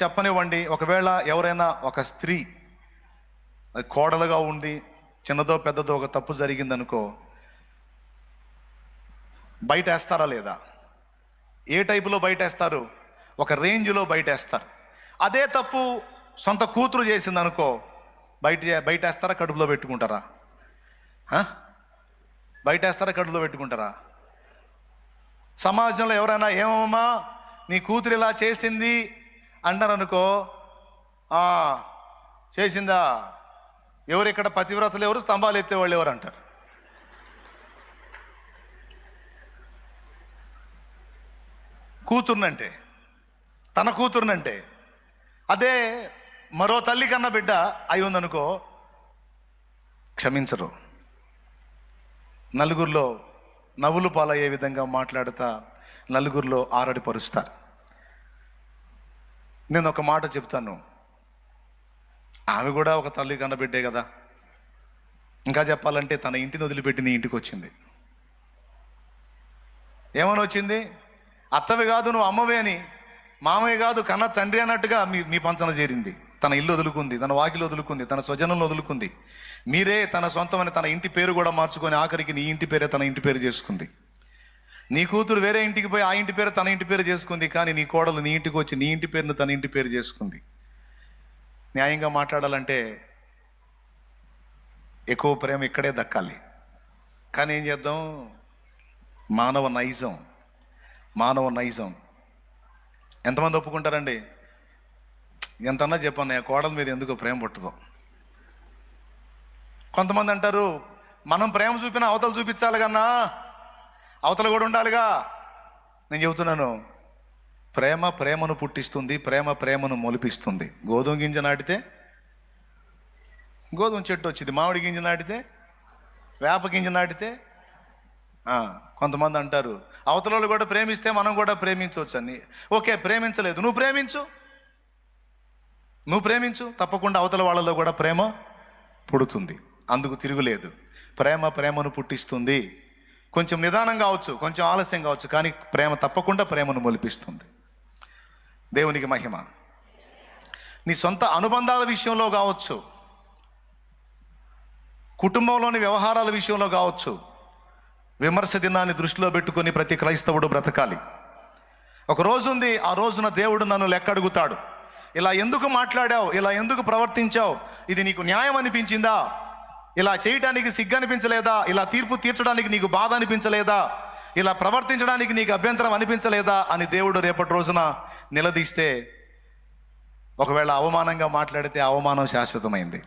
చెప్పనివ్వండి, ఒకవేళ ఎవరైనా ఒక స్త్రీ అది కోడలుగా ఉండి చిన్నదో పెద్దదో ఒక తప్పు జరిగిందనుకో, బయట వేస్తారా లేదా? ఏ టైపులో బయట వేస్తారు? ఒక రేంజ్లో బయట వేస్తారు. అదే తప్పు సొంత కూతురు చేసిందనుకో, బయట వేస్తారా, కడుపులో పెట్టుకుంటారా? బయట వేస్తారా, కడుపులో పెట్టుకుంటారా? సమాజంలో ఎవరైనా ఏమమ్మా నీ కూతురు ఇలా చేసింది అంటారు అనుకో, చేసిందా, ఎవరు ఇక్కడ పతివ్రతలు ఎవరు, స్తంభాలు ఎత్తేవాళ్ళు ఎవరు అంటారు. కూతుర్నంటే, తన కూతుర్నంటే. అదే మరో తల్లి కన్నా బిడ్డ అయి ఉందనుకో, క్షమించరు. నలుగురిలో నవ్వులు పాలయ్యే విధంగా మాట్లాడుతా నలుగురిలో ఆరడిపరుస్తారు. నేను ఒక మాట చెప్తాను, ఆమె కూడా ఒక తల్లి కన్న బిడ్డే కదా. ఇంకా చెప్పాలంటే తన ఇంటిని వదిలిపెట్టింది ఇంటికి వచ్చింది. ఏమని వచ్చింది? అత్తవి కాదు నువ్వు అమ్మవే అని, మామయ్య కాదు కన్న తండ్రి అన్నట్టుగా మీ పంచన చేరింది. తన ఇల్లు వదులుకుంది, తన వాకిలు వదులుకుంది, తన స్వజనంలో వదులుకుంది. మీరే తన సొంతమని తన ఇంటి పేరు కూడా మార్చుకొని ఆఖరికి నీ ఇంటి పేరే తన ఇంటి పేరు చేసుకుంది. నీ కూతురు వేరే ఇంటికి పోయి ఆ ఇంటి పేరు తన ఇంటి పేరు చేసుకుంది. కానీ నీ కోడలు నీ ఇంటికి వచ్చి నీ ఇంటి పేరును తన ఇంటి పేరు చేసుకుంది. న్యాయంగా మాట్లాడాలంటే ఎక్కువ ప్రేమ ఇక్కడే దక్కాలి. కానీ ఏం చేద్దాం, మానవ నైజం. ఎంతమంది ఒప్పుకుంటారండి? ఎంతన్నా చెప్పన్నా కోడల మీద ఎందుకు ప్రేమ పుట్టదో. కొంతమంది అంటారు, మనం ప్రేమ చూపినా అవతల చూపించాలి కన్నా, అవతల కూడా ఉండాలిగా. నేను చెబుతున్నాను, ప్రేమను పుట్టిస్తుంది, ప్రేమను మొలిపిస్తుంది. గోధుమ గింజ నాటితే గోధుమ చెట్టు వచ్చింది, మామిడి గింజ నాటితే వేప గింజ నాటితే. కొంతమంది అంటారు, అవతల వాళ్ళు కూడా ప్రేమిస్తే మనం కూడా ప్రేమించవచ్చు అని. ఓకే, ప్రేమించలేదు, నువ్వు ప్రేమించు, తప్పకుండా అవతల వాళ్ళలో కూడా ప్రేమ పుడుతుంది. అందుకు తిరుగులేదు. ప్రేమను పుట్టిస్తుంది. కొంచెం నిదానం కావచ్చు, కొంచెం ఆలస్యం కావచ్చు, కానీ ప్రేమ తప్పకుండా ప్రేమను మొలిపిస్తుంది. దేవునికి మహిమ. నీ సొంత అనుబంధాల విషయంలో కావచ్చు, కుటుంబంలోని వ్యవహారాల విషయంలో కావచ్చు, విమర్శ దినాన్ని దృష్టిలో పెట్టుకొని ప్రతి క్రైస్తవుడు బ్రతకాలి. ఒక రోజు ఉంది, ఆ రోజున దేవుడు నన్ను లెక్క అడుగుతాడు. ఇలా ఎందుకు మాట్లాడావు, ఇలా ఎందుకు ప్రవర్తించావు, ఇది నీకు న్యాయం అనిపించిందా, ఇలా చేయడానికి సిగ్గు అనిపించలేదా, ఇలా తీర్పు తీర్చడానికి నీకు బాధ అనిపించలేదా, ఇలా ప్రవర్తించడానికి నీకు అభ్యంతరం అనిపించలేదా అని దేవుడు రేపటి రోజున నిలదీస్తే, ఒకవేళ అవమానంగా మాట్లాడితే అవమానం శాశ్వతమైంది.